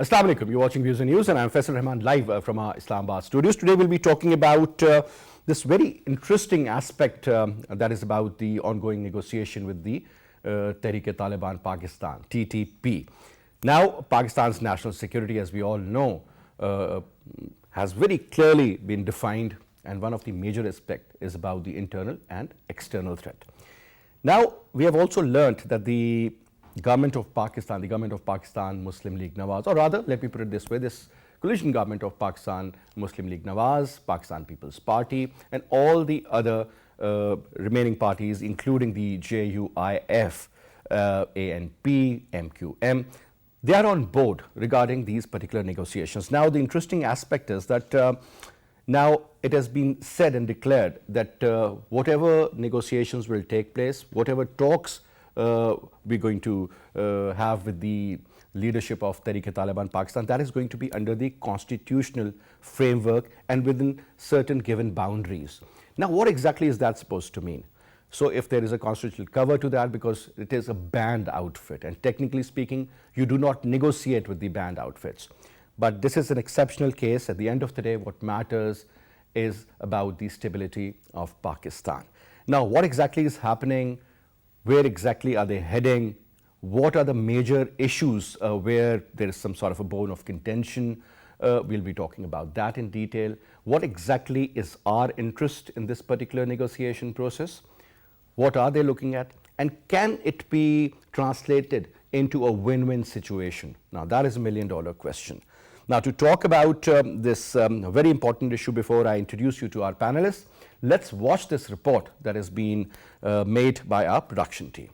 Assalamu alaikum. You're watching Views and News, and I'm Faisal Rahman live from our Islamabad studios. Today we'll be talking about this very interesting aspect that is about the ongoing negotiation with the Tehrik-e-Taliban Pakistan, TTP. Now, Pakistan's national security, as we all know, has very clearly been defined, and one of the major aspects is about the internal and external threat. Now, we have also learnt that the government of Pakistan Muslim League Nawaz, or rather, let me put it this way, this coalition government of Pakistan Muslim League Nawaz, Pakistan People's Party, and all the other remaining parties, including the JUIF, ANP, MQM, they are on board regarding these particular negotiations. Now, the interesting aspect is that now it has been said and declared that whatever negotiations will take place, whatever talks we're going to have with the leadership of Tehrik-e-Taliban Pakistan, that is going to be under the constitutional framework and within certain given boundaries. Now, what exactly is that supposed to mean? So, if there is a constitutional cover to that, because it is a banned outfit, and technically speaking, you do not negotiate with the banned outfits. But this is an exceptional case. At the end of the day, what matters is about the stability of Pakistan. Now, what exactly is happening? Where exactly are they heading? What are the major issues where there is some sort of a bone of contention? We'll be talking about that in detail. What exactly is our interest in this particular negotiation process? What are they looking at? And can it be translated into a win-win situation? Now, that is a million-dollar question. Now, to talk about this very important issue before I introduce you to our panelists, let's watch this report that has been made by our production team.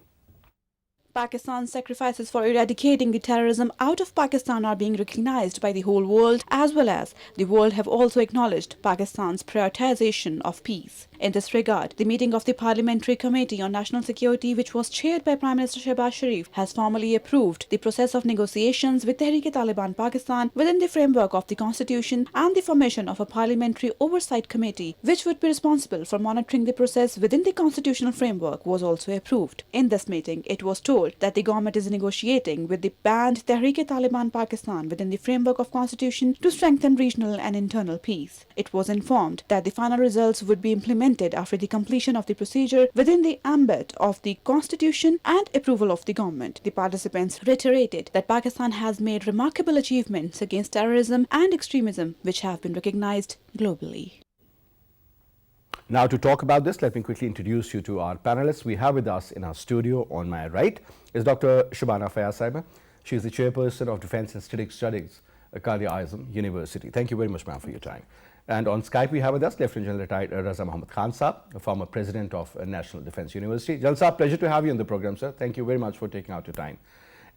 Pakistan's sacrifices for eradicating the terrorism out of Pakistan are being recognized by the whole world, as well as the world have also acknowledged Pakistan's prioritization of peace. In this regard, the meeting of the Parliamentary Committee on National Security, which was chaired by Prime Minister Shehbaz Sharif, has formally approved the process of negotiations with Tehrik-e-Taliban Pakistan within the framework of the Constitution, and the formation of a Parliamentary Oversight Committee, which would be responsible for monitoring the process within the constitutional framework, was also approved. In this meeting, it was told that the government is negotiating with the banned Tehrik-e-Taliban Pakistan within the framework of Constitution to strengthen regional and internal peace. It was informed that the final results would be implemented after the completion of the procedure within the ambit of the Constitution and approval of the government. The participants reiterated that Pakistan has made remarkable achievements against terrorism and extremism, which have been recognized globally. Now, to talk about this, let me quickly introduce you to our panelists. We have with us in our studio on my right is Dr. Shabana Fayyaz. She is the Chairperson of Defence and Strategic Studies at Qaid-e-Azam University. Thank you very much, ma'am, for your time. And on Skype, we have with us Lieutenant General retired Raza Muhammad Khan Saab, a former President of National Defence University. General Saab, pleasure to have you on the program, sir. Thank you very much for taking out your time.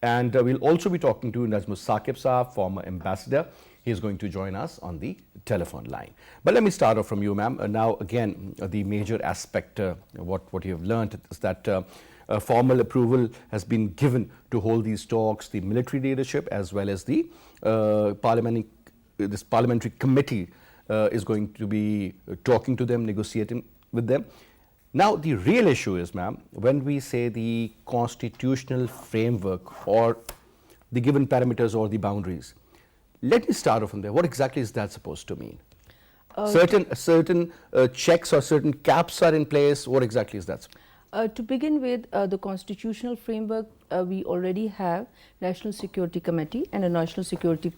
And we'll also be talking to Najm Saqib Saab, former Ambassador. He is going to join us on the telephone line. But let me start off from you, ma'am. Now, again, the major aspect, what you have learned is that formal approval has been given to hold these talks, the military leadership as well as the parliamentary committee is going to be talking to them, negotiating with them. Now, the real issue is, ma'am, when we say the constitutional framework or the given parameters or the boundaries, let me start off from there. What exactly is that supposed to mean? Certain checks or certain caps are in place. What exactly is that? To begin with, the constitutional framework, we already have National Security Committee and a National Security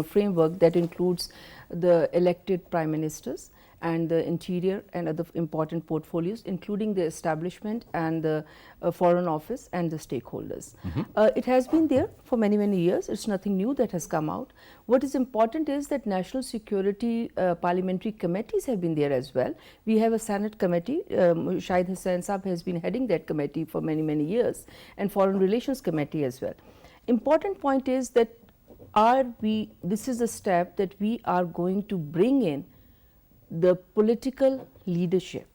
framework that includes the elected prime ministers and the interior and other important portfolios, including the establishment and the foreign office and the stakeholders. It has been there for many, many years. It's nothing new that has come out. What is important is that national security parliamentary committees have been there as well. We have a Senate committee. Shahid Hussain Saab has been heading that committee for many, many years, and Foreign Relations Committee as well. Important point is that this is a step that we are going to bring in the political leadership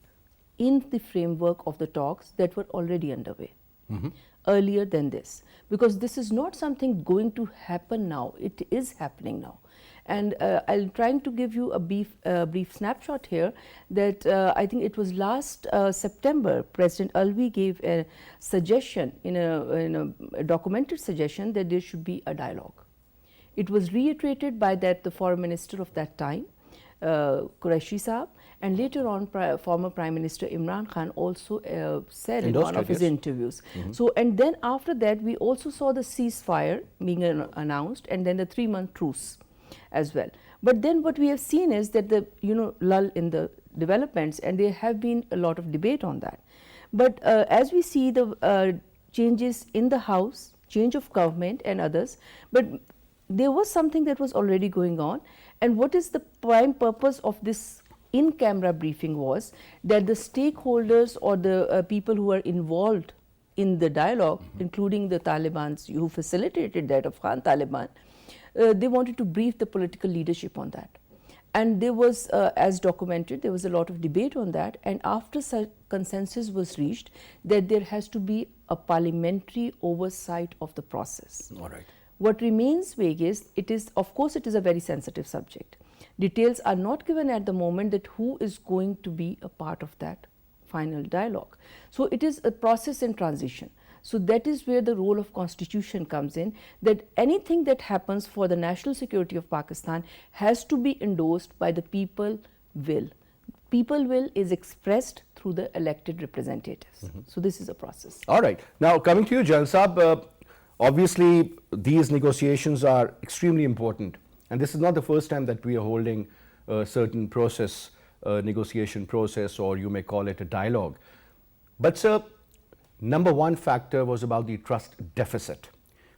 in the framework of the talks that were already underway earlier than this, because this is not something going to happen now, it is happening now. And I'm trying to give you a brief snapshot here that I think it was last September, President Alvi gave a suggestion in a documented suggestion that there should be a dialogue. It was reiterated by the foreign minister of that time, Qureshi Saab, and later on former Prime Minister Imran Khan also said in one of his interviews. So, and then after that we also saw the ceasefire being announced, and then the 3-month truce as well. But then what we have seen is that the lull in the developments, and there have been a lot of debate on that. But as we see the changes in the House, change of government and others, but there was something that was already going on, and what is the prime purpose of this in-camera briefing was that the stakeholders or the people who are involved in the dialogue, including the Taliban who facilitated that, Afghan Taliban, they wanted to brief the political leadership on that. And there was, as documented, there was a lot of debate on that, and after such consensus was reached that there has to be a parliamentary oversight of the process. All right. What remains vague is, it is, of course, it is a very sensitive subject. Details are not given at the moment that who is going to be a part of that final dialogue. So it is a process in transition. So that is where the role of constitution comes in, that anything that happens for the national security of Pakistan has to be endorsed by the people will. People will is expressed through the elected representatives. So this is a process. All right. Now coming to you, Jan Saab, obviously these negotiations are extremely important, and this is not the first time that we are holding a certain process, negotiation process, or you may call it a dialogue. But sir, number one factor was about the trust deficit.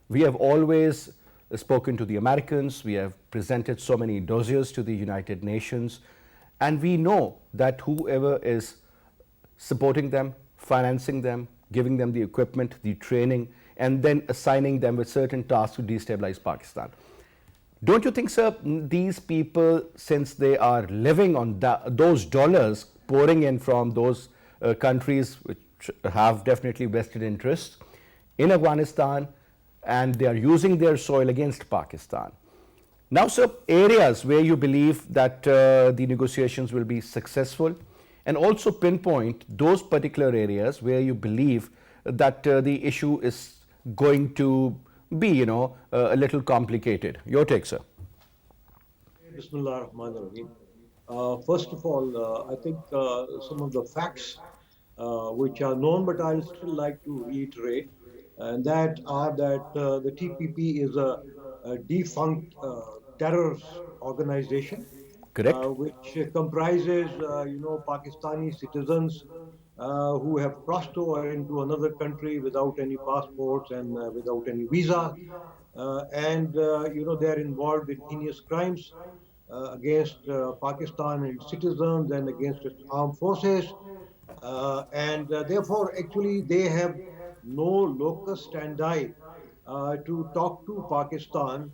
We have always spoken to the Americans, we have presented so many dossiers to the United Nations, and we know that whoever is supporting them, financing them, giving them the equipment, the training, and then assigning them with certain tasks to destabilize Pakistan. Don't you think, sir, these people, since they are living on those dollars pouring in from those countries which have definitely vested interests in Afghanistan, and they are using their soil against Pakistan. Now, sir, areas where you believe that the negotiations will be successful, and also pinpoint those particular areas where you believe that the issue is going to be, a little complicated. Your take, sir. Bismillah ar-Rahman ar-Rahim. First of all, I think some of the facts which are known, but I'll still like to reiterate, and that are that the TPP is a defunct terrorist organization. Correct. Which comprises, Pakistani citizens who have crossed over into another country without any passports and without any visa, and they are involved in heinous crimes against Pakistan and its citizens and against its armed forces, and therefore actually they have no locus standi to talk to Pakistan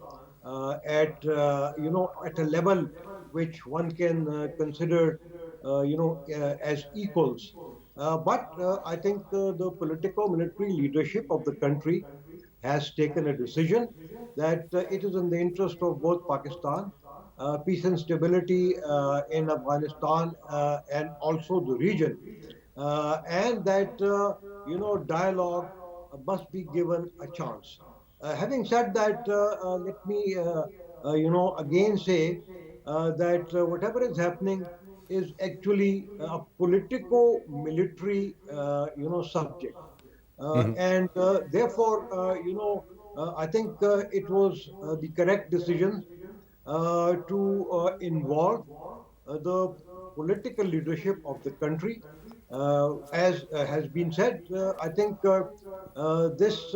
at at a level which one can consider as equals. But I think the politico-military leadership of the country has taken a decision that it is in the interest of both Pakistan, peace and stability in Afghanistan and also the region, and that dialogue must be given a chance. Having said that, let me again say that whatever is happening is actually a politico-military subject, and therefore I think it was the correct decision to involve the political leadership of the country. As has been said, I think this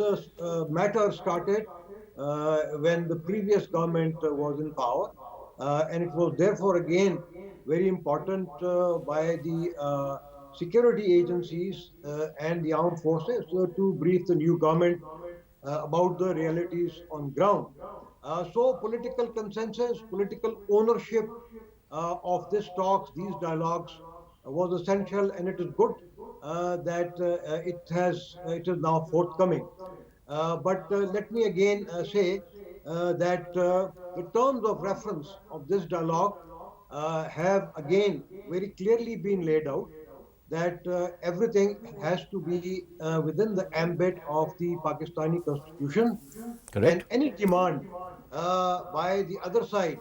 matter started when the previous government was in power, and it was therefore again very important by the security agencies and the armed forces to brief the new government about the realities on ground. So political consensus, political ownership of these talks, these dialogues was essential, and it is good that it is now forthcoming. But let me again say that the terms of reference of this dialogue have again very clearly been laid out, that everything has to be within the ambit of the Pakistani constitution, and Correct? any demand by the other side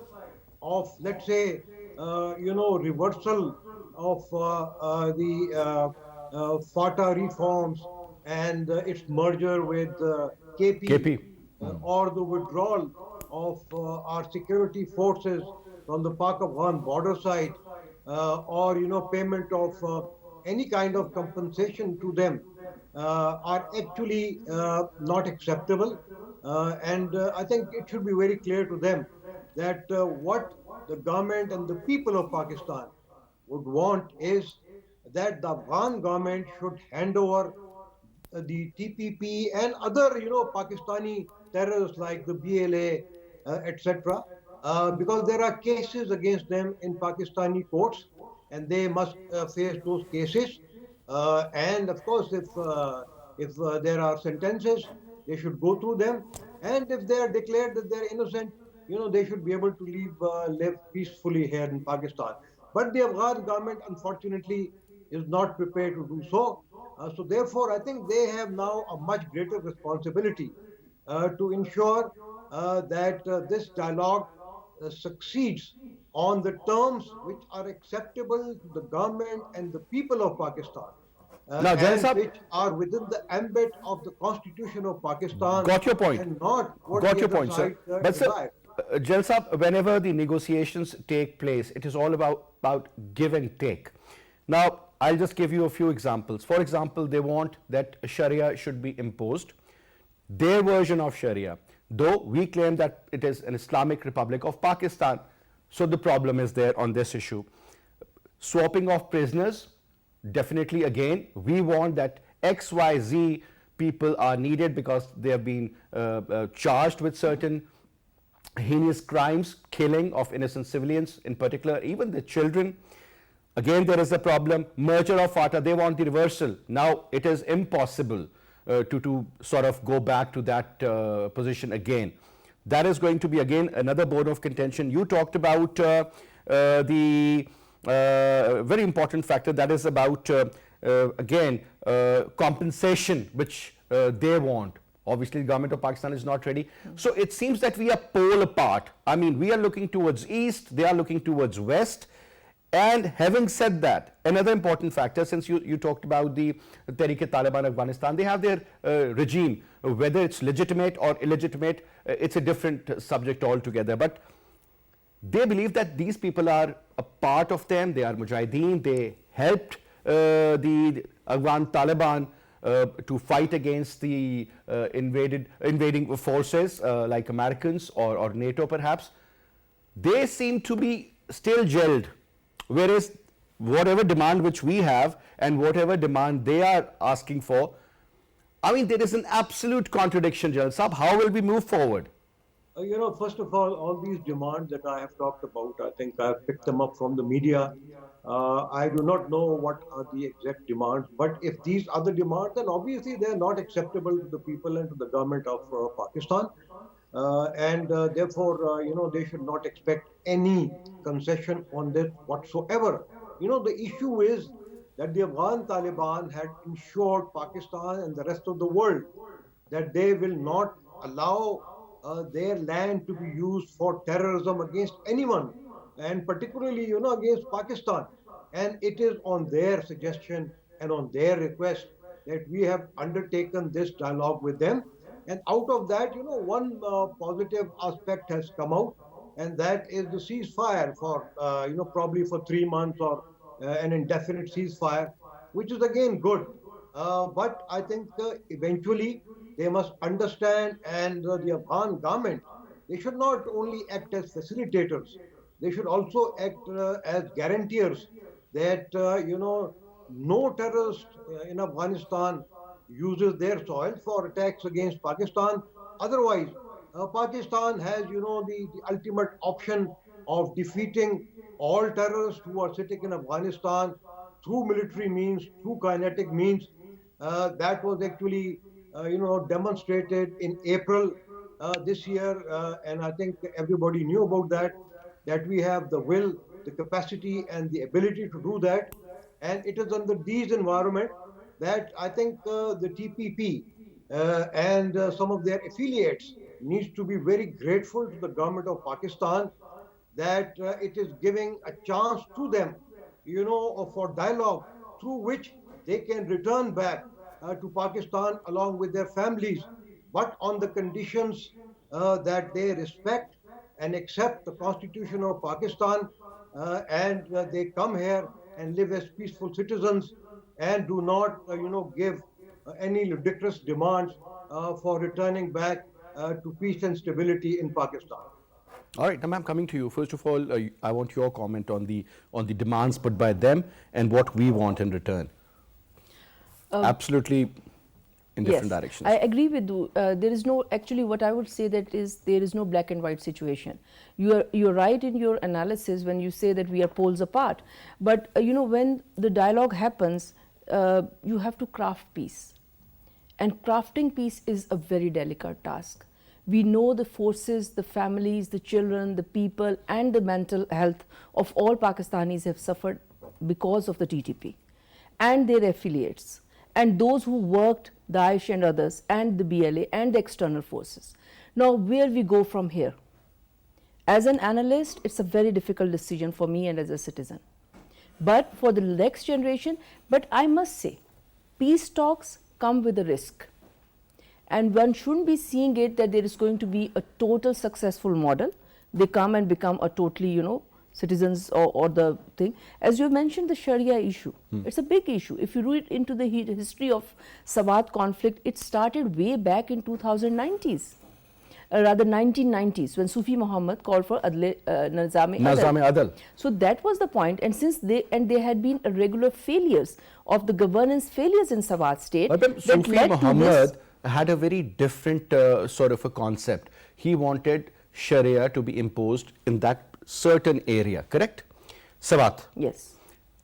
of, let's say, reversal of the FATA reforms and its merger with KP, KP. or the withdrawal of our security forces from the Pak Afghan border side, or payment of any kind of compensation to them, are actually not acceptable. And I think it should be very clear to them that what the government and the people of Pakistan would want is that the Afghan government should hand over the TPP and other, Pakistani terrorists like the BLA, etc., because there are cases against them in Pakistani courts, and they must face those cases. And of course, if there are sentences, they should go through them, and if they are declared that they're innocent, they should be able to live peacefully here in Pakistan. But the Afghan government, unfortunately, is not prepared to do so. So therefore, I think they have now a much greater responsibility to ensure that this dialogue succeeds on the terms which are acceptable to the government and the people of Pakistan, Now, Jalal and Sahab, which are within the ambit of the Constitution of Pakistan, got your point. and not what Got the your other point, sir. side But sir, desires. Jalal Sahab, whenever the negotiations take place, it is all about give and take. Now, I'll just give you a few examples. For example, they want that Sharia should be imposed, their version of Sharia, though we claim that it is an Islamic Republic of Pakistan. So the problem is there on this issue. Swapping of prisoners, definitely again, we want that XYZ people are needed because they have been charged with certain heinous crimes, killing of innocent civilians in particular, even the children. Again, there is a problem. Merger of FATA, they want the reversal. Now, it is impossible to sort of go back to that position again. That is going to be again another bone of contention. You talked about the very important factor, that is about again compensation, which they want. Obviously, the government of Pakistan is not ready. So it seems that we are pole apart. I mean, we are looking towards east, they are looking towards west. And having said that, another important factor, since you talked about the Tehrik-e-Taliban Afghanistan, they have their regime, whether it's legitimate or illegitimate, it's a different subject altogether. But they believe that these people are a part of them, they are Mujahideen, they helped the Afghan Taliban to fight against the invading forces like Americans or NATO perhaps. They seem to be still gelled. Whereas whatever demand which we have and whatever demand they are asking for, I mean, there is an absolute contradiction, Jalal Sahab. How will we move forward? First of all these demands that I have talked about, I think I have picked them up from the media. I do not know what are the exact demands, but if these are the demands, then obviously they are not acceptable to the people and to the government of Pakistan. And therefore, they should not expect any concession on this whatsoever. The issue is that the Afghan Taliban had ensured Pakistan and the rest of the world that they will not allow their land to be used for terrorism against anyone, and particularly, against Pakistan. And it is on their suggestion and on their request that we have undertaken this dialogue with them. And out of that, one positive aspect has come out, and that is the ceasefire for, probably for 3 months, or an indefinite ceasefire, which is again good. But I think eventually they must understand, and the Afghan government, they should not only act as facilitators, they should also act as guarantors that, no terrorist in Afghanistan uses their soil for attacks against Pakistan. Otherwise, Pakistan has, the ultimate option of defeating all terrorists who are sitting in Afghanistan through military means, through kinetic means. That was actually, demonstrated in April this year, and I think everybody knew about that we have the will, the capacity, and the ability to do that. And it is under these environment that I think the TPP and some of their affiliates needs to be very grateful to the government of Pakistan that it is giving a chance to them, for dialogue through which they can return back to Pakistan along with their families, but on the conditions that they respect and accept the Constitution of Pakistan and they come here and live as peaceful citizens and do not, give any ludicrous demands for returning back to peace and stability in Pakistan. All right, now ma'am, coming to you. First of all, I want your comment on the demands put by them and what we want in return. Absolutely in different directions. I agree with you. There is no, actually what I would say that is there is no black and white situation. You're right in your analysis when you say that we are poles apart. But when the dialogue happens, you have to craft peace. And crafting peace is a very delicate task. We know the forces, the families, the children, the people and the mental health of all Pakistanis have suffered because of the TTP and their affiliates and those who worked, Daesh and others, and the BLA and the external forces. Now, where we go from here? As an analyst, it's a very difficult decision for me and as a citizen. But for the next generation, but I must say, peace talks come with a risk. And one shouldn't be seeing it that there is going to be a total successful model. They come and become a totally, citizens or the thing. As you mentioned, the Sharia issue, it's a big issue. If you read into the history of Sawat conflict, it started way back in 2090s, rather 1990s, when Sufi Muhammad called for Nazam Adal. So that was the point. And since there had been regular failures of the governance failures in Sawat state. But Sufi Muhammad had a very different sort of a concept. He wanted Sharia to be imposed in that certain area, correct? Sawat. Yes.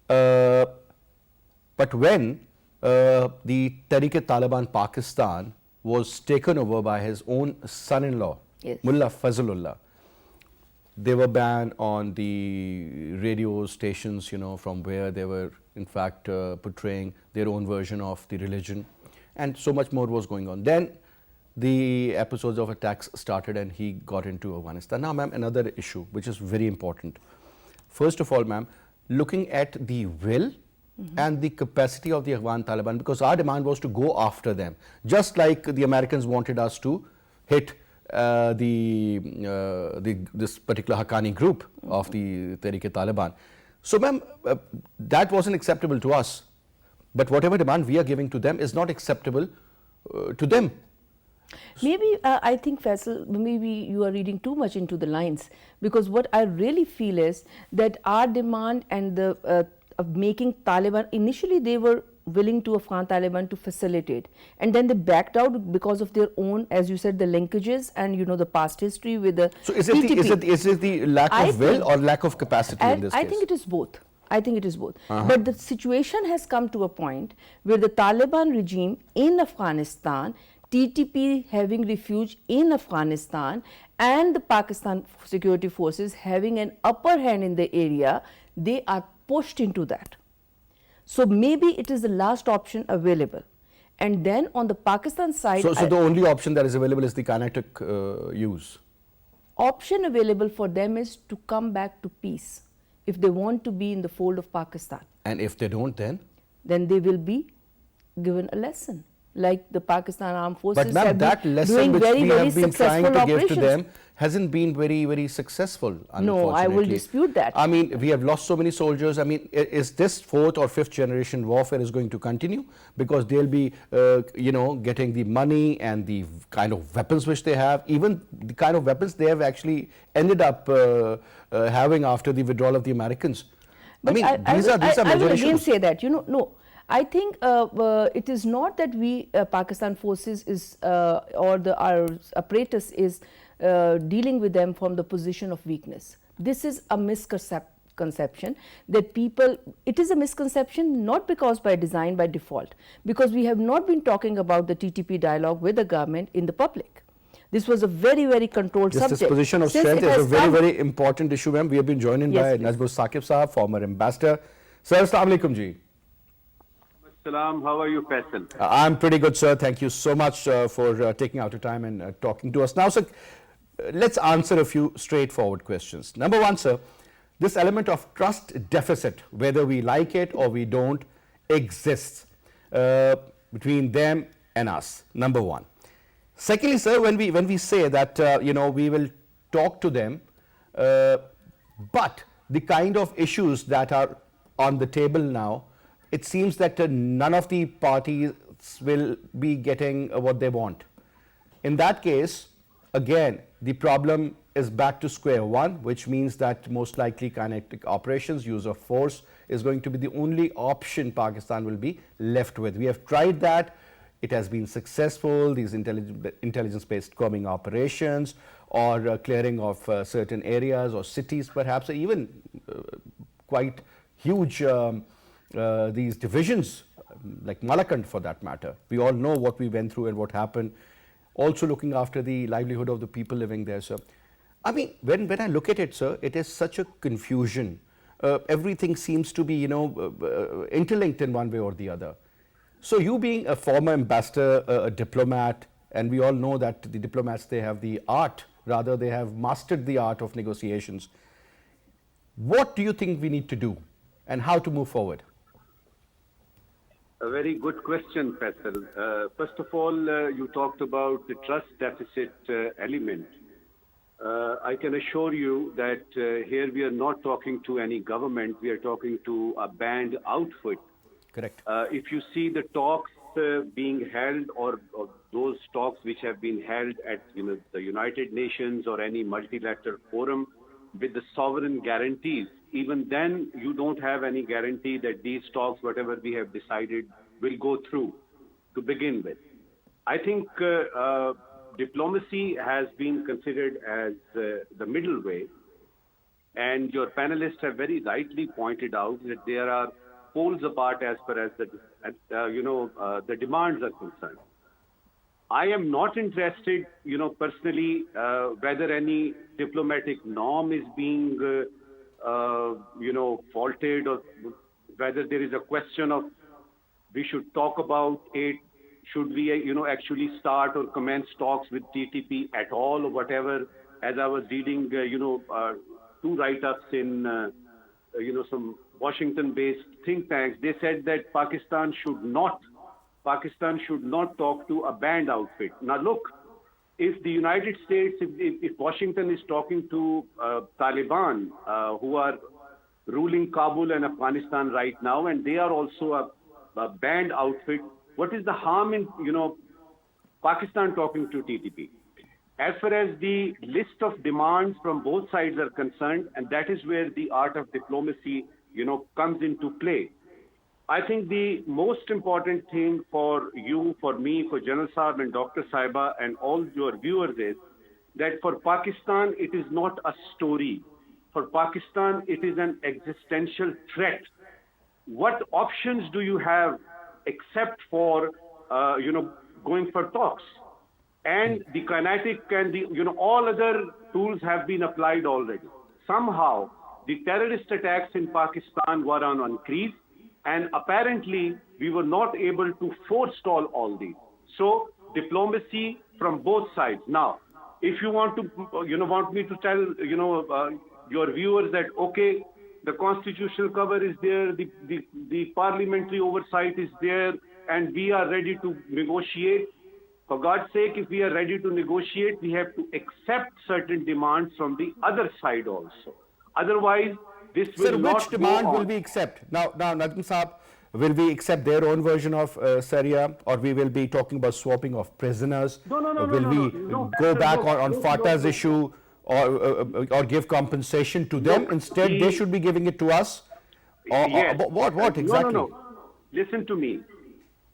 But when the Tehrik-e-Taliban Pakistan was taken over by his own son-in-law, yes, Mullah Fazlullah, they were banned on the radio stations, from where they were in fact portraying their own version of the religion, and so much more was going on. Then the episodes of attacks started and he got into Afghanistan. Now, ma'am, another issue which is very important. First of all, ma'am, looking at the will and the capacity of the Afghan Taliban, because our demand was to go after them, just like the Americans wanted us to hit this particular Haqqani group of the Tehrik-e-Taliban. So, ma'am, that wasn't acceptable to us. But whatever demand we are giving to them is not acceptable to them. Maybe I think, Faisal, maybe you are reading too much into the lines, because what I really feel is that our demand and the of making Taliban, initially they were willing to Afghan Taliban to facilitate, and then they backed out because of their own, as you said, the linkages and the past history with the So is it the lack of will or lack of capacity in this case? I think it is both. I think it is both. But the situation has come to a point where the Taliban regime in Afghanistan, TTP having refuge in Afghanistan, and the Pakistan security forces having an upper hand in the area, they are pushed into that. So maybe it is the last option available. And then on the Pakistan side... So the only option that is available is the kinetic use? Option available for them is to come back to peace if they want to be in the fold of Pakistan. And if they don't, then? Then they will be given a lesson, like the Pakistan Armed Forces but ma'am, that lesson which we have been trying to give to them hasn't been very, very successful, unfortunately. No, I will dispute that. I mean, we have lost so many soldiers. I mean, is this fourth or fifth generation warfare is going to continue? Because they'll be, getting the money and the kind of weapons which they have, even the kind of weapons they have actually ended up having after the withdrawal of the Americans. But these are major issues. I will again say that, no. I think it is not that we, Pakistan forces is, or our apparatus is dealing with them from the position of weakness. This is a misconception that people, it is a misconception not because by design, by default, because we have not been talking about the TTP dialogue with the government in the public. This was a very, very controlled subject. This position of strength is a very, very important issue, ma'am. We have been joined by Najm Saqib Sahab, former ambassador. Sir, Assalamu Alaikum ji. Salam. How are you, Faisal? I'm pretty good, sir. Thank you so much for taking out your time and talking to us. Now, sir, let's answer a few straightforward questions. Number one, sir, this element of trust deficit, whether we like it or we don't, exists between them and us. Number one. Secondly, sir, when we say that we will talk to them, but the kind of issues that are on the table now, it seems that none of the parties will be getting what they want. In that case, again, the problem is back to square one, which means that most likely kinetic operations, use of force, is going to be the only option Pakistan will be left with. We have tried that. It has been successful, these intelligence-based combing operations or clearing of certain areas or cities perhaps, or even quite huge these divisions like Malakand for that matter. We all know what we went through and what happened. Also looking after the livelihood of the people living there, sir. I mean, when I look at it, sir, it is such a confusion. Everything seems to be, interlinked in one way or the other. So you being a former ambassador, a diplomat, and we all know that the diplomats, they have the art, rather they have mastered the art of negotiations. What do you think we need to do and how to move forward? A very good question, Faisal. First of all, you talked about the trust deficit element. I can assure you that here we are not talking to any government, we are talking to a banned outfit. Correct. If you see the talks being held or those talks which have been held at the United Nations or any multilateral forum with the sovereign guarantees, even then you don't have any guarantee that these talks, whatever we have decided, will go through to begin with. I think diplomacy has been considered as the middle way, and your panelists have very rightly pointed out that there are poles apart as far as the demands are concerned. I am not interested, personally, whether any diplomatic norm is being, faulted, or whether there is a question of we should talk about it. Should we, actually start or commence talks with TTP at all or whatever? As I was reading, two write-ups in, some Washington-based think tanks, they said that Pakistan should not talk to a banned outfit. Now look, if the United States, if Washington is talking to Taliban, who are ruling Kabul and Afghanistan right now, and they are also a banned outfit, what is the harm in, Pakistan talking to TTP? As far as the list of demands from both sides are concerned, and that is where the art of diplomacy, comes into play. I think the most important thing for you, for me, for General Saab and Dr. Saiba and all your viewers is that for Pakistan, it is not a story. For Pakistan, it is an existential threat. What options do you have except for, going for talks? And the kinetic and the, all other tools have been applied already. Somehow, the terrorist attacks in Pakistan were on increase, and apparently we were not able to forestall all these. So, diplomacy from both sides. Now, if you want to, want me to tell, your viewers that, okay, the constitutional cover is there, the parliamentary oversight is there, and we are ready to negotiate. For God's sake, if we are ready to negotiate, we have to accept certain demands from the other side also. Otherwise, this will Sir, not which demand go on. will we accept? Now, Najm Saab, will we accept their own version of Sharia, or we will be talking about swapping of prisoners? No, will we go back on Fatah's issue, or give compensation to them? Instead, they should be giving it to us? Or, Yes. what exactly? No. Listen to me.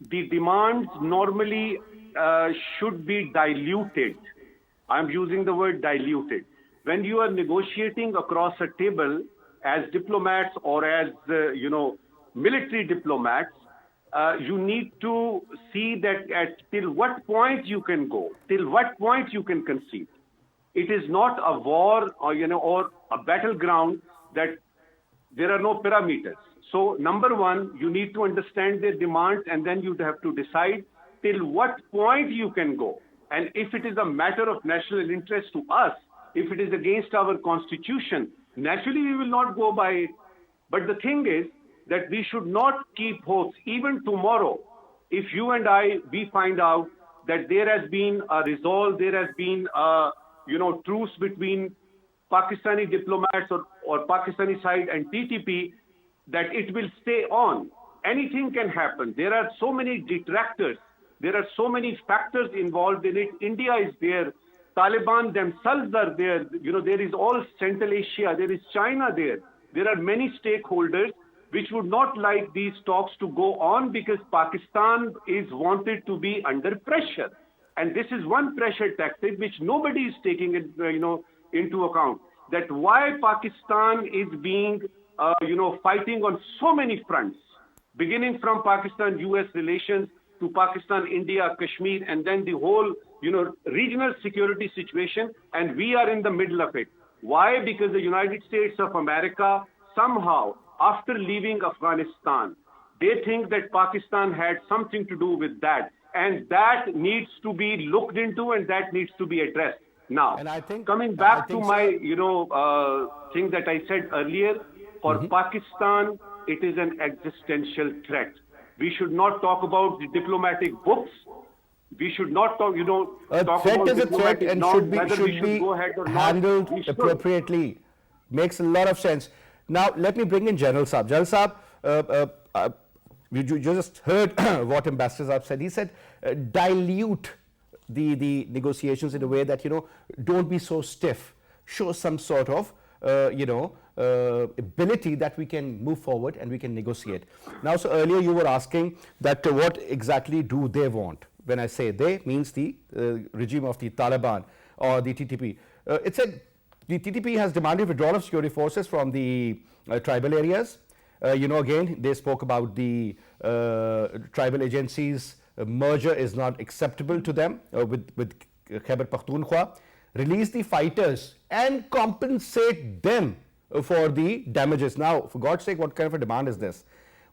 The demands normally should be diluted. I'm using the word diluted. When you are negotiating across a table as diplomats or as, military diplomats, you need to see that till what point you can go, till what point you can concede. It is not a war or, or a battleground that there are no parameters. So number one, you need to understand their demands, and then you'd have to decide till what point you can go. And if it is a matter of national interest to us, if it is against our constitution, naturally we will not go by it. But the thing is that we should not keep hopes. Even tomorrow, if you and I, we find out that there has been a resolve, there has been a, truce between Pakistani diplomats or Pakistani side and TTP, that it will stay on. Anything can happen. There are so many detractors. There are so many factors involved in it. India is there. Taliban themselves are there. There is all Central Asia. There is China there. There are many stakeholders which would not like these talks to go on because Pakistan is wanted to be under pressure. And this is one pressure tactic which nobody is taking into account. That why Pakistan is being, fighting on so many fronts, beginning from Pakistan-US relations to Pakistan-India, Kashmir, and then the whole, regional security situation, and we are in the middle of it. Why? Because the United States of America somehow, after leaving Afghanistan, they think that Pakistan had something to do with that, and that needs to be looked into and that needs to be addressed. Now, And I think, coming back to my, thing that I said earlier, for Pakistan, it is an existential threat. We should not talk about the diplomatic books. We should not talk, a talk threat about is a threat diplomatic and norms, should be whether we should go ahead or not. handled We should. appropriately. Makes a lot of sense. Now, let me bring in General Saab. General Saab, you just heard what Ambassador Saab said. He said, dilute the negotiations in a way that, don't be so stiff. Show some sort of, ability that we can move forward and we can negotiate. Now, so earlier you were asking that what exactly do they want? When I say they, means the regime of the Taliban or the TTP. It said the TTP has demanded withdrawal of security forces from the tribal areas. Again, they spoke about the tribal agencies. Merger is not acceptable to them with Khyber Pakhtunkhwa. Release the fighters and compensate them for the damages. Now, for God's sake, what kind of a demand is this?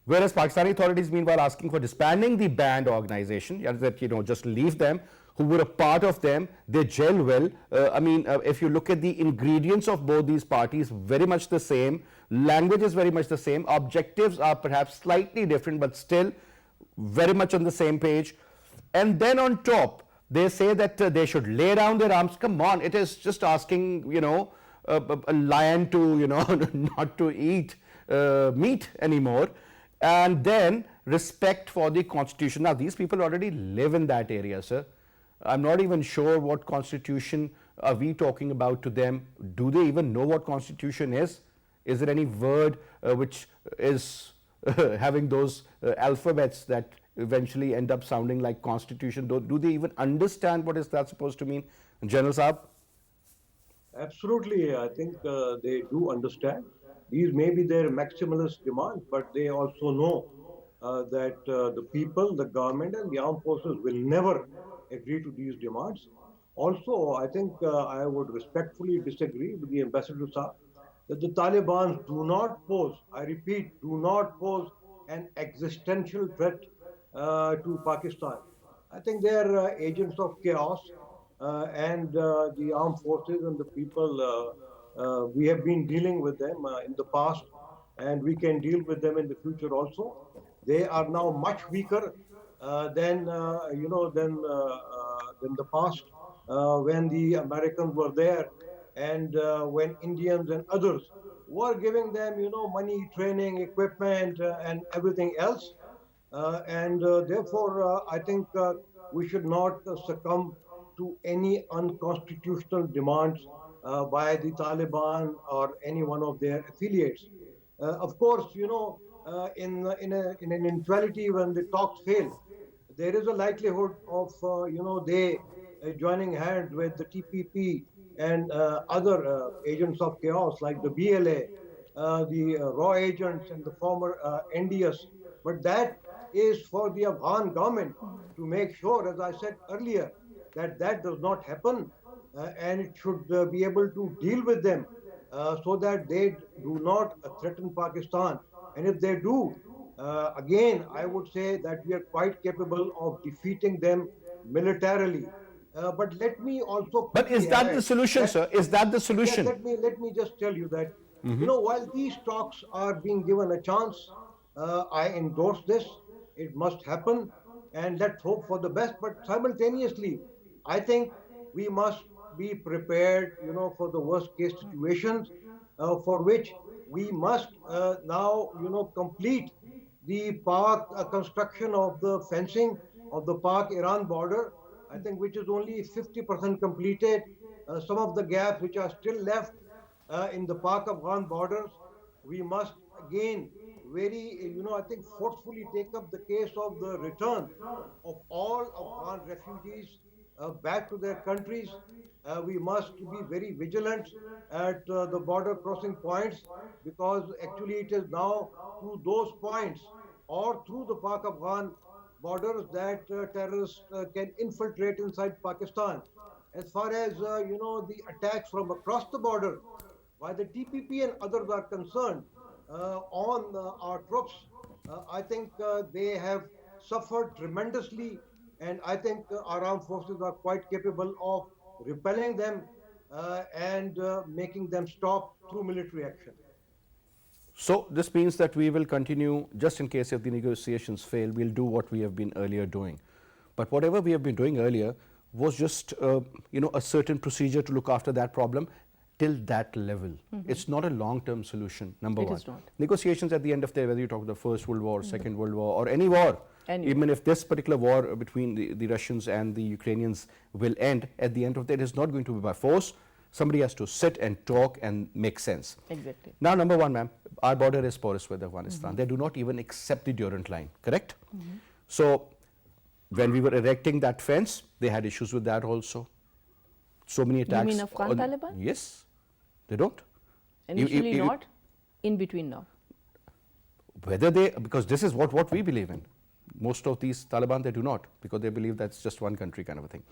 Whereas Pakistani authorities meanwhile asking for disbanding the banned organization, that just leave them, who were a part of them, they gel well. If you look at the ingredients of both these parties, very much the same, language is very much the same, objectives are perhaps slightly different, but still very much on the same page. And then on top, they say that they should lay down their arms. Come on, it is just asking, a lion to, not to eat meat anymore. And then respect for the constitution. Now, these people already live in that area, sir. I'm not even sure what constitution are we talking about to them. Do they even know what constitution is? Is there any word which is having those alphabets that eventually end up sounding like constitution? Do they even understand what is that supposed to mean? General Saab? Absolutely, I think they do understand. These may be their maximalist demands, but they also know that the people, the government, and the armed forces will never agree to these demands. Also, I think I would respectfully disagree with the Ambassador Saab that the Taliban do not pose, I repeat, do not pose an existential threat to Pakistan. I think they are agents of chaos, and the armed forces and the people, we have been dealing with them in the past, and we can deal with them in the future also. They are now much weaker than the past when the Americans were there, and when Indians and others were giving them, money, training, equipment, and everything else. Therefore, I think we should not succumb to any unconstitutional demands by the Taliban or any one of their affiliates. Of course, in an eventuality when the talks fail, there is a likelihood of they joining hands with the TPP and other agents of chaos like the BLA, the raw agents and the former NDS. But that is for the Afghan government to make sure, as I said earlier, that does not happen, and it should be able to deal with them so that they do not threaten Pakistan And if they do, again, I would say that we are quite capable of defeating them militarily. But let me also But is quickly that the add solution, that, sir? Is that the yes, solution? let me just tell you that, while these talks are being given a chance, I endorse this. It must happen, and let's hope for the best. But simultaneously, I think we must be prepared, for the worst case situations, for which we must now, complete the Pak construction of the fencing of the Pak-Iran border. I think which is only 50% completed. Some of the gaps which are still left in the Pak-Afghan borders, we must again very, I think forcefully take up the case of the return of all Afghan refugees back to their countries. We must be very vigilant at the border crossing points, because actually it is now through those points or through the Pak-Afghan borders that terrorists can infiltrate inside Pakistan. As far as the attacks from across the border by the TPP and others are concerned on our troops, I think they have suffered tremendously, and I think our armed forces are quite capable of repelling them and making them stop through military action. So this means that we will continue, just in case if the negotiations fail, we'll do what we have been earlier doing. But whatever we have been doing earlier was just, a certain procedure to look after that problem till that level. It's not a long-term solution, number one. It is not. Negotiations at the end of the day, whether you talk the First World War, Second World War, or any war, even if this particular war between the Russians and the Ukrainians will end, at the end of the day, it is not going to be by force. Somebody has to sit and talk and make sense. Exactly. Now, number one, ma'am, our border is porous with Afghanistan. They do not even accept the Durrani line, correct? So, when we were erecting that fence, they had issues with that also. So many attacks. You mean Afghan Taliban? Yes, they don't. Initially not, in between now. Whether they, because this is what we believe in. Most of these Taliban, they do not, because they believe that's just one country kind of a thing.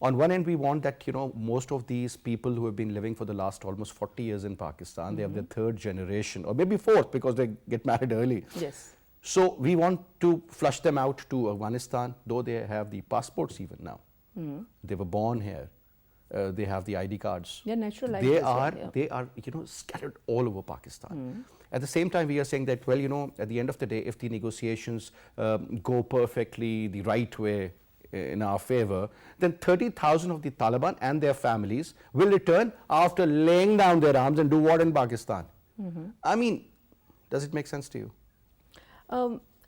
On one end, we want that, most of these people who have been living for the last almost 40 years in Pakistan, they have their third generation, or maybe fourth, because they get married early. Yes. So we want to flush them out to Afghanistan, though they have the passports even now. They were born here. They have the ID cards. They're naturalized. They are, scattered all over Pakistan. At the same time, we are saying that, well, at the end of the day, if the negotiations go perfectly the right way in our favor, then 30,000 of the Taliban and their families will return after laying down their arms and do what in Pakistan? I mean, does it make sense to you?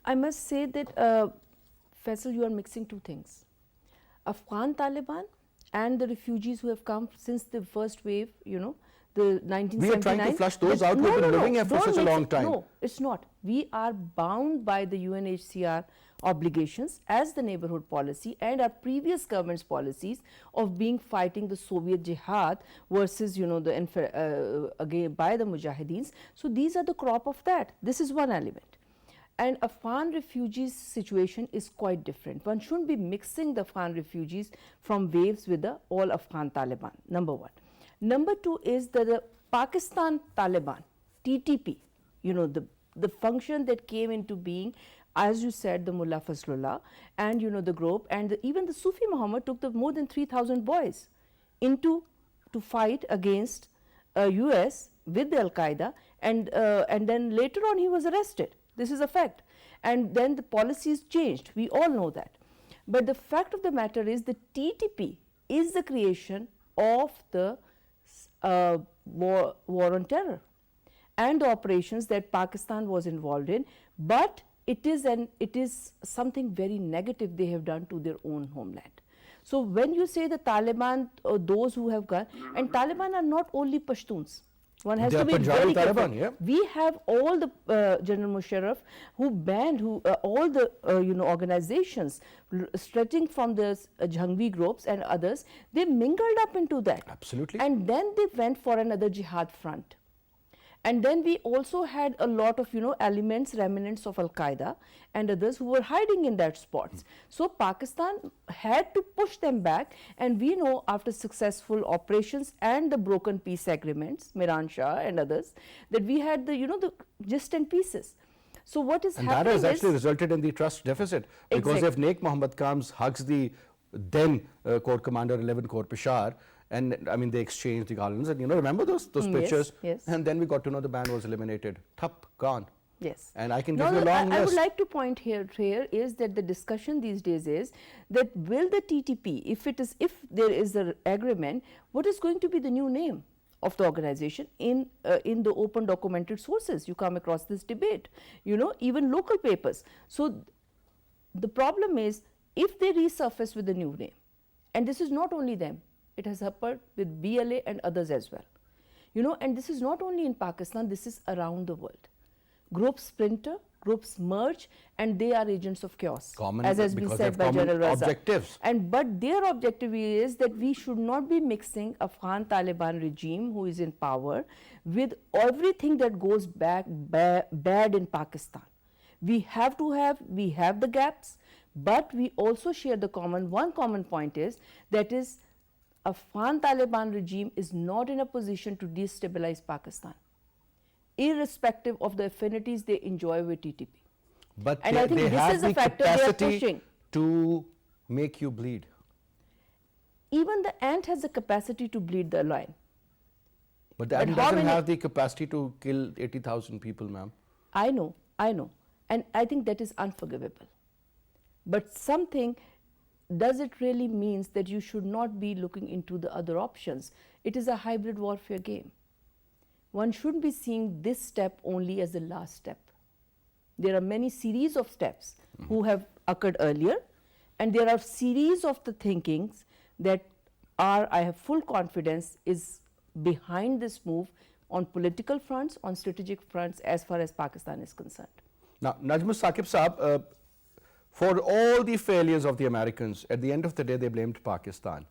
I must say that, Faisal, you are mixing two things. Afghan Taliban and the refugees who have come since the first wave, the 1979. We are trying to flush those out. We've been living here for such a long time. No, it's not. We are bound by the UNHCR obligations as the neighborhood policy and our previous government's policies of being fighting the Soviet jihad versus, again by the Mujahideens. So these are the crop of that. This is one element. And Afghan refugees situation is quite different. One shouldn't be mixing the Afghan refugees from waves with the all Afghan Taliban, number one. Number two is that the Pakistan Taliban, TTP, the function that came into being, as you said, the Mullah Fazlullah and the group, and even the Sufi Muhammad took the more than 3,000 boys to fight against US with the Al-Qaeda, and then later on he was arrested. This is a fact. And then the policies changed. We all know that. But the fact of the matter is the TTP is the creation of the war on terror and the operations that Pakistan was involved in. But it is something very negative they have done to their own homeland. So when you say the Taliban, or those who have gone, and Taliban are not only Pashtuns. One has to be very careful. Taliban, yeah. We have all the General Musharraf who banned all the organizations stretching from the Jhangvi groups and others. They mingled up into that. Absolutely. And then they went for another jihad front. And then we also had a lot of, elements, remnants of Al-Qaeda and others who were hiding in that spots. So Pakistan had to push them back, and we know after successful operations and the broken peace agreements, Miran Shah and others, that we had the, the gist and pieces. So what is happening that has actually is, resulted in the trust deficit, because if Naik Mohammed comes, hugs the then Corps Commander 11 Corps Peshawar, and I mean they exchanged the garlands, and remember those pictures, yes. And then we got to know the ban was eliminated. Thup, gone. Yes. And I can give you a long list. I would like to point here is that the discussion these days is that will the TTP, if there is an agreement, what is going to be the new name of the organization in the open documented sources? You come across this debate, even local papers. So the problem is, if they resurface with a new name, and this is not only them, it has happened with BLA and others as well, and this is not only in Pakistan, this is around the world. Groups splinter, groups merge, and they are agents of chaos, as has been said by General Raza. Objectives. But their objective is that we should not be mixing Afghan Taliban regime, who is in power, with everything that goes bad in Pakistan. We have the gaps, but we also share one common point is, that is, Afghan Taliban regime is not in a position to destabilize Pakistan, irrespective of the affinities they enjoy with TTP. But and I think they this have is the the factor they are capacity pushing. to make you bleed. Even the ant has the capacity to bleed the lion. But the ant doesn't have the capacity to kill 80,000 people, ma'am. I know. And I think that is unforgivable. But something, does it really means that you should not be looking into the other options? It is a hybrid warfare game. One shouldn't be seeing this step only as the last step. There are many series of steps who have occurred earlier, and there are series of the thinkings that are, I have full confidence, is behind this move on political fronts, on strategic fronts, as far as Pakistan is concerned. Now, Najm Saqib Saab, for all the failures of the Americans, at the end of the day, they blamed Pakistan.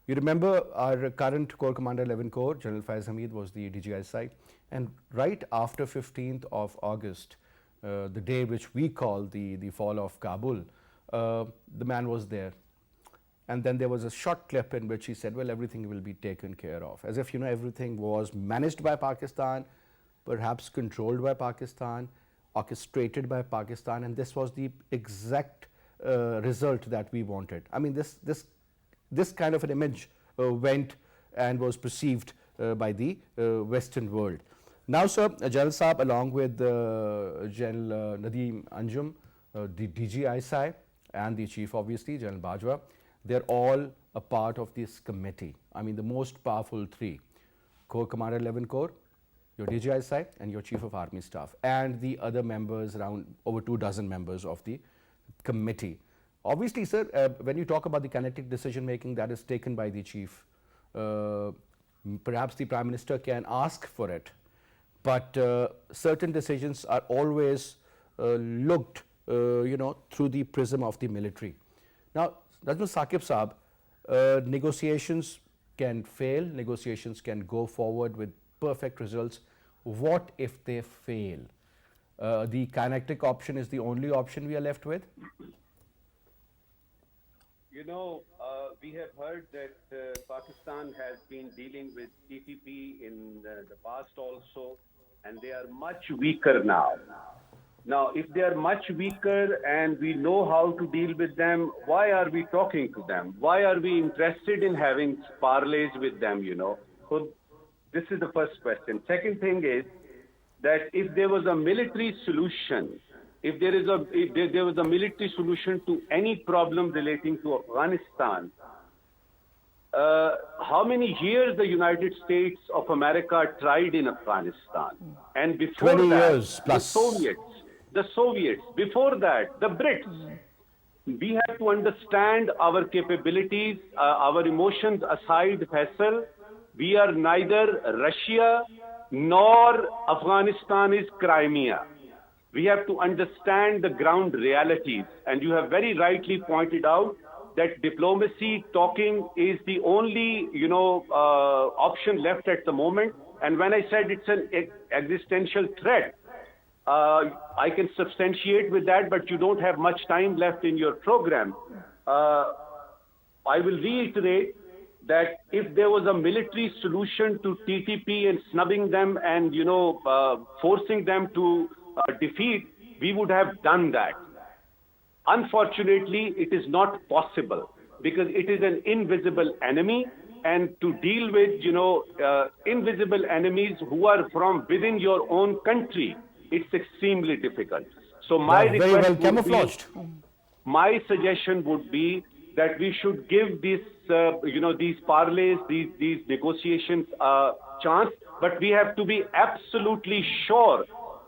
You remember our current Corps Commander 11 Corps, General Fayyaz Hamid, was the DGISI, and right after 15th of August, the day which we call the fall of Kabul, the man was there. And then there was a short clip in which he said, well, everything will be taken care of. As if, everything was managed by Pakistan, perhaps controlled by Pakistan, orchestrated by Pakistan, and this was the exact result that we wanted. I mean, this kind of an image went and was perceived by the Western world. Now, sir, General Saab, along with General Najm, the DGISI, and the Chief, obviously, General Bajwa, they're all a part of this committee. I mean, the most powerful three: Corps Commander 11 Corps, your DGISI, and your Chief of Army Staff, and the other members, around over 24 members of the committee. Obviously, sir, when you talk about the kinetic decision making that is taken by the Chief, perhaps the Prime Minister can ask for it, but certain decisions are always looked, through the prism of the military. Now, Najm Saqib Saab, negotiations can fail, negotiations can go forward with perfect results. What if they fail? The kinetic option is the only option we are left with? We have heard that Pakistan has been dealing with TTP in the past also, and they are much weaker now. Now, if they are much weaker and we know how to deal with them, why are we talking to them? Why are we interested in having parleys with them, So this is the first question. Second thing is that if there was a military solution, if there was a military solution to any problem relating to Afghanistan, how many years the United States of America tried in Afghanistan? And before 20 that, years plus. the Soviets, before that, the Brits. We have to understand our capabilities, our emotions aside, Faisal. We are neither Russia nor Afghanistan is Crimea. We have to understand the ground realities. And you have very rightly pointed out that diplomacy, talking is the only, option left at the moment. And when I said it's an existential threat, I can substantiate with that, but you don't have much time left in your program. I will reiterate that if there was a military solution to TTP and snubbing them and, forcing them to defeat, we would have done that. Unfortunately, it is not possible because it is an invisible enemy, and to deal with, invisible enemies who are from within your own country, it's extremely difficult. So my Very well request camouflaged. my suggestion would be that we should give this, these parlays, these negotiations a chance, but we have to be absolutely sure.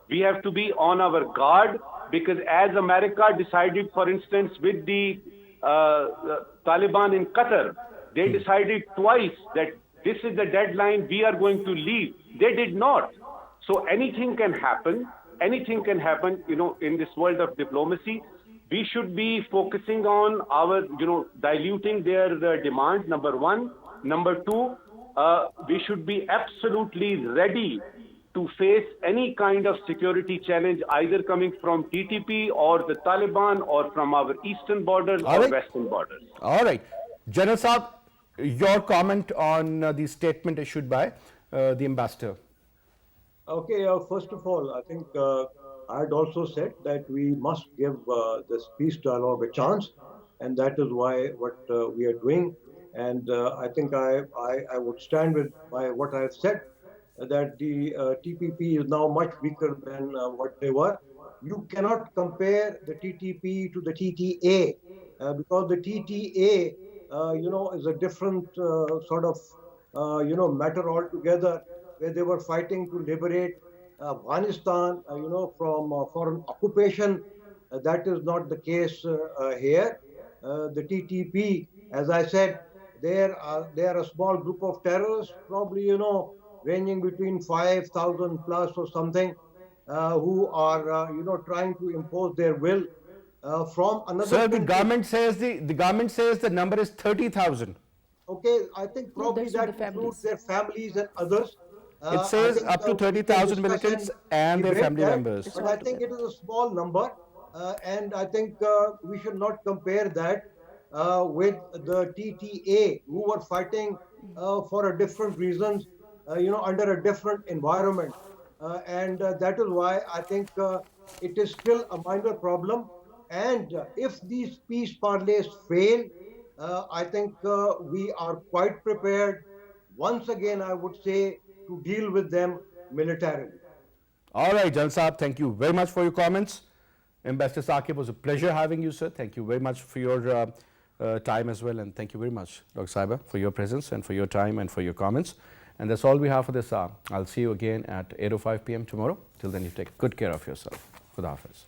We have to be on our guard, because as America decided, for instance, with the Taliban in Qatar, they decided twice that this is the deadline, we are going to leave. They did not. So anything can happen. Anything can happen, in this world of diplomacy. We should be focusing on our, diluting their demands, number one. Number two, we should be absolutely ready to face any kind of security challenge, either coming from TTP or the Taliban or from our eastern borders or western borders. All right. General Saab, your comment on the statement issued by the ambassador. Okay, first of all, I think I had also said that we must give this peace dialogue a chance, and that is why what we are doing. And I think I would stand with what I have said, that the TPP is now much weaker than what they were. You cannot compare the TTP to the TTA because the TTA, is a different sort of, matter altogether, where they were fighting to liberate Afghanistan, from foreign occupation. That is not the case here. The TTP, as I said, they are a small group of terrorists, probably, ranging between 5,000 plus or something, who are, trying to impose their will from another. Sir, the country. government says the number is 30,000. Okay, I think probably that's with that the includes families. their families and others. It says up to 30,000 militants and their family members. But I think it is a small number, and I think we should not compare that with the TTA, who were fighting for a different reasons, under a different environment. And that is why I think it is still a minor problem. And if these peace parleys fail, I think we are quite prepared, once again, I would say, to deal with them militarily. All right, Jan Saab, thank you very much for your comments. Ambassador Saqib, it was a pleasure having you, sir. Thank you very much for your time as well, and thank you very much, Dr. Saiba, for your presence and for your time and for your comments. And that's all we have for this hour. I'll see you again at 8:05 p.m. tomorrow. Till then, you take good care of yourself. Khuda Hafiz.